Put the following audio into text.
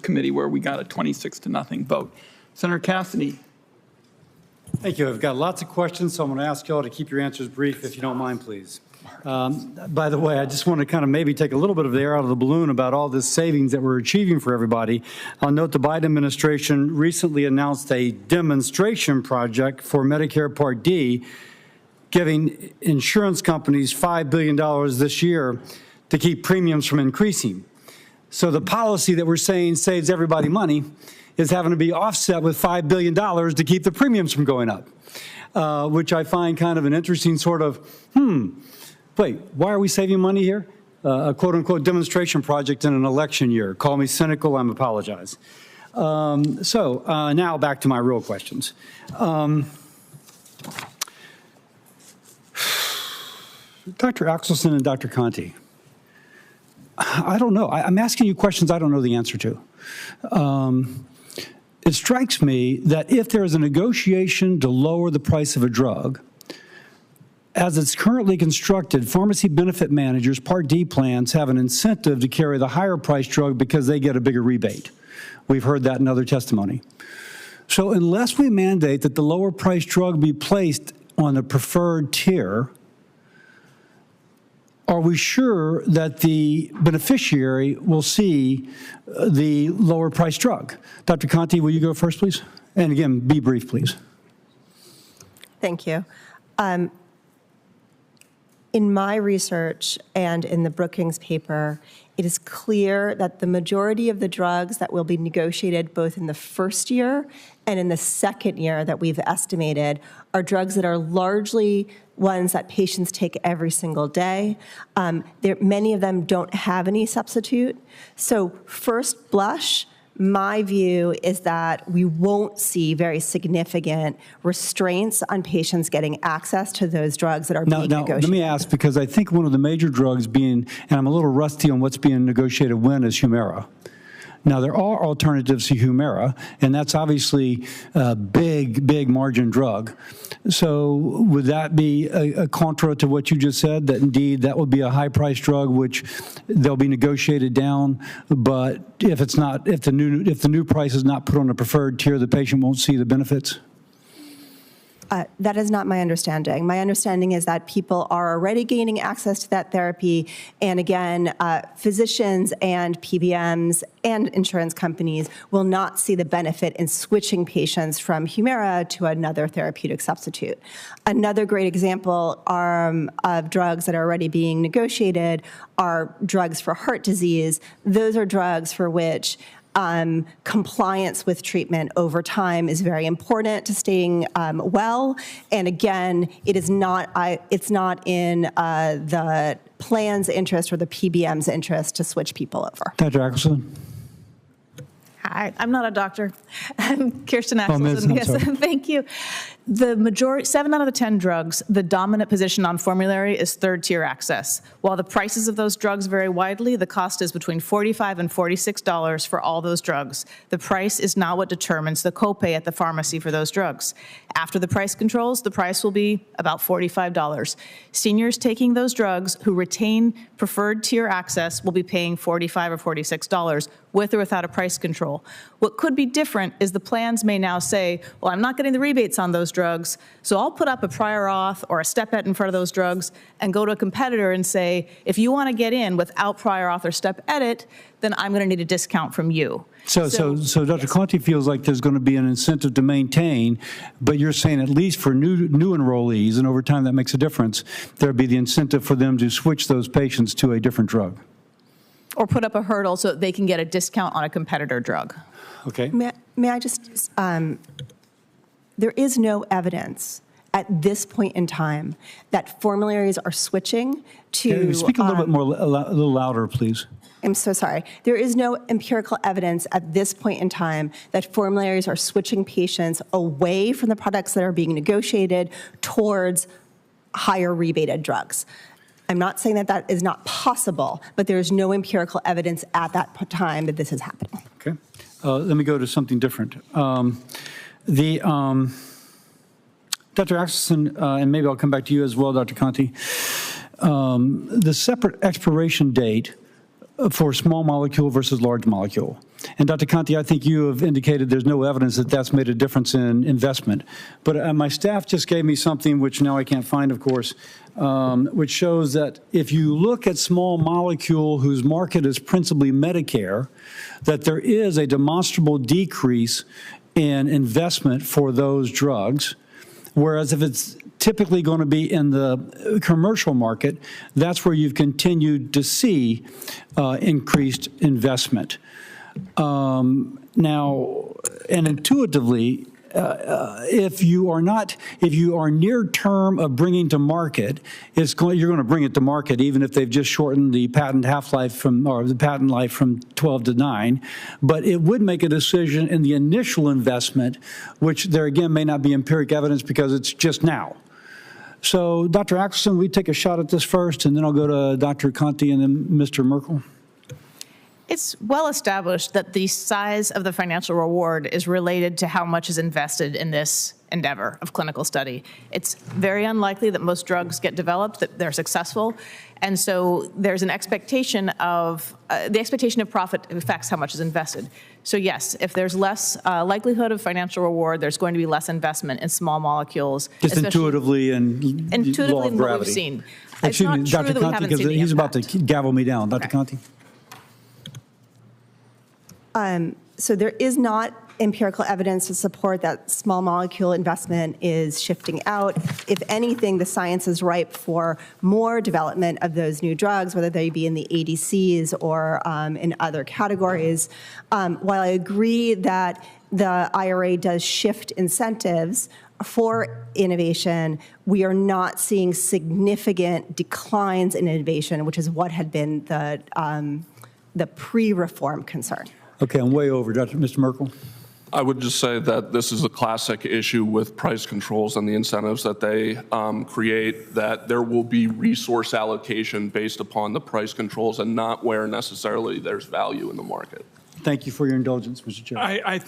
committee where we got a 26-0 vote. Senator Cassidy. Thank you. I've got lots of questions, so I'm going to ask you all to keep your answers brief, if you don't mind, please. By the way, I just want to kind of maybe take a little bit of the air out of the balloon about all this savings that we're achieving for everybody. I'll note the Biden administration recently announced a demonstration project for Medicare Part D, giving insurance companies $5 billion this year to keep premiums from increasing. So the policy that we're saying saves everybody money is having to be offset with $5 billion to keep the premiums from going up, which I find kind of an interesting sort of, wait, why are we saving money here? A quote-unquote demonstration project in an election year. Call me cynical, I apologize. Now back to my real questions. Dr. Axelson and Dr. Conti, I don't know. I'm asking you questions I don't know the answer to. It strikes me that if there is a negotiation to lower the price of a drug, as it's currently constructed, pharmacy benefit managers, Part D plans, have an incentive to carry the higher priced drug because they get a bigger rebate. We've heard that in other testimony. So unless we mandate that the lower priced drug be placed on the preferred tier, are we sure that the beneficiary will see the lower priced drug? Dr. Conti, will you go first, please? And again, be brief, please. Thank you. In my research and in the Brookings paper, it is clear that the majority of the drugs that will be negotiated both in the first year and in the second year that we've estimated are drugs that are largely ones that patients take every single day. Many of them don't have any substitute. So first blush, my view is that we won't see very significant restraints on patients getting access to those drugs that are being negotiated. Let me ask, because I think one of the major drugs being, and I'm a little rusty on what's being negotiated when, is Humira. Now, there are alternatives to Humira, and that's obviously a big margin drug. So would that be a contra to what you just said, that indeed that would be a high-priced drug which they'll be negotiated down, but if it's not, if the new price is not put on a preferred tier, the patient won't see the benefits? That is not my understanding. My understanding is that people are already gaining access to that therapy. And again, physicians and PBMs and insurance companies will not see the benefit in switching patients from Humira to another therapeutic substitute. Another great example of drugs that are already being negotiated are drugs for heart disease. Those are drugs for which compliance with treatment over time is very important to staying well. And again, it's not in the plan's interest or the PBM's interest to switch people over. Dr. Axelson. Hi, I'm not a doctor. I'm Kirsten Axelson. Yes, thank you. The majority, 7 out of the 10 drugs, the dominant position on formulary is third-tier access. While the prices of those drugs vary widely, the cost is between $45 and $46 for all those drugs. The price is not what determines the copay at the pharmacy for those drugs. After the price controls, the price will be about $45. Seniors taking those drugs who retain preferred tier access will be paying $45 or $46 with or without a price control. What could be different is the plans may now say, well, I'm not getting the rebates on those drugs, so I'll put up a prior auth or a step edit in front of those drugs and go to a competitor and say, if you want to get in without prior auth or step edit, then I'm going to need a discount from you. So Dr. Conti feels like there's going to be an incentive to maintain, but you're saying at least for new enrollees, and over time that makes a difference, there'd be the incentive for them to switch those patients to a different drug. Or put up a hurdle so that they can get a discount on a competitor drug. Okay. May I just, there is no evidence at this point in time that formularies are switching to— Can you speak a little bit more, a little louder, please? I'm so sorry. There is no empirical evidence at this point in time that formularies are switching patients away from the products that are being negotiated towards higher rebated drugs. I'm not saying that that is not possible, but there is no empirical evidence at that time that this is happening. Okay. Let me go to something different. Dr. Axelson, and maybe I'll come back to you as well, Dr. Conti. The separate expiration date for small molecule versus large molecule. And Dr. Conti, I think you have indicated there's no evidence that that's made a difference in investment. But my staff just gave me something, which now I can't find, of course, which shows that if you look at small molecule whose market is principally Medicare, that there is a demonstrable decrease in investment for those drugs. Whereas if it's typically going to be in the commercial market, that's where you've continued to see increased investment. Now, and intuitively, if you are near term of bringing to market, you're going to bring it to market even if they've just shortened the patent half-life or the patent life from 12 to 9. But it would make a decision in the initial investment, which there again may not be empiric evidence because it's just now. So, Dr. Axelson, we take a shot at this first, and then I'll go to Dr. Conti and then Mr. Merkel. It's well established that the size of the financial reward is related to how much is invested in this endeavor of clinical study. It's very unlikely that most drugs get developed, that they're successful. And so there's an expectation of, the expectation of profit affects how much is invested. So yes, if there's less likelihood of financial reward, there's going to be less investment in small molecules. Just intuitively and law of in what gravity. we've seen. Excuse me, it's not Dr. true that we Conti, haven't because seen the he's about to impact. gavel me down. Dr. Okay. Conti? So there is not empirical evidence to support that small molecule investment is shifting out. If anything, the science is ripe for more development of those new drugs, whether they be in the ADCs or in other categories. While I agree that the IRA does shift incentives for innovation, we are not seeing significant declines in innovation, which is what had been the pre-reform concern. Okay, I'm way over. Mr. Merkel? I would just say that this is a classic issue with price controls and the incentives that they create, that there will be resource allocation based upon the price controls and not where necessarily there's value in the market. Thank you for your indulgence, Mr. Chair. I